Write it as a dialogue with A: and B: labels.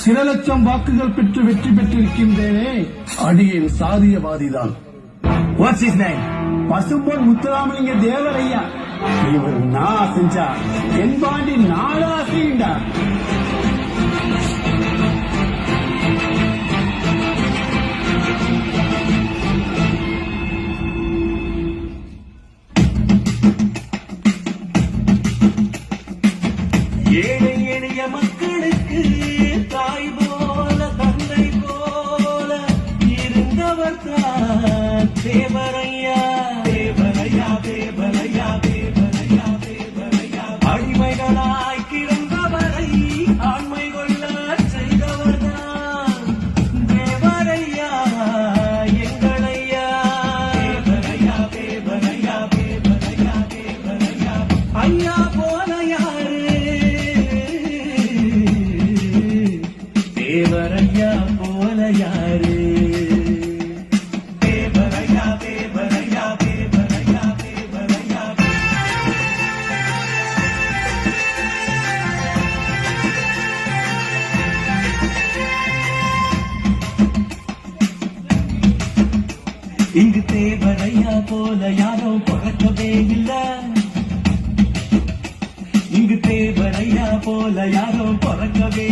A: சில லட்சம் வாக்குகள் பெற்று வெற்றி பெற்றிருக்கின்றேனே, அடியேன் சாதியவாதிதான்.
B: What's is name? Pasumpon Muthuramalinga தேவரையா. இவர் நான் செஞ்சா என் பாண்டி நாடா செய்யுண்டா.
C: ஏழை எளிய மக்களுக்கு தாய் போல தந்தை போல இருந்தவர் தான் தேவரையா. தேவரையா தேவரையா தேவரையா தேவரையா. அடிமைகளாய் கிடந்தவரை ஆண்மை கொள்ள செய்தவர் தான் தேவரையா எங்களையா. தேவரையா தேவரையா தேவரையா தேவரையா. ஐயா போல யாரு தேவரையா போல யாரு. தேவரையா தேவரையா தேவரையா தேவரையா. இங்கு தேவரையா போல யாரும் பிறக்கவே இல்லை. இங்கு தேவரையா போல யாரும் பிறக்கவே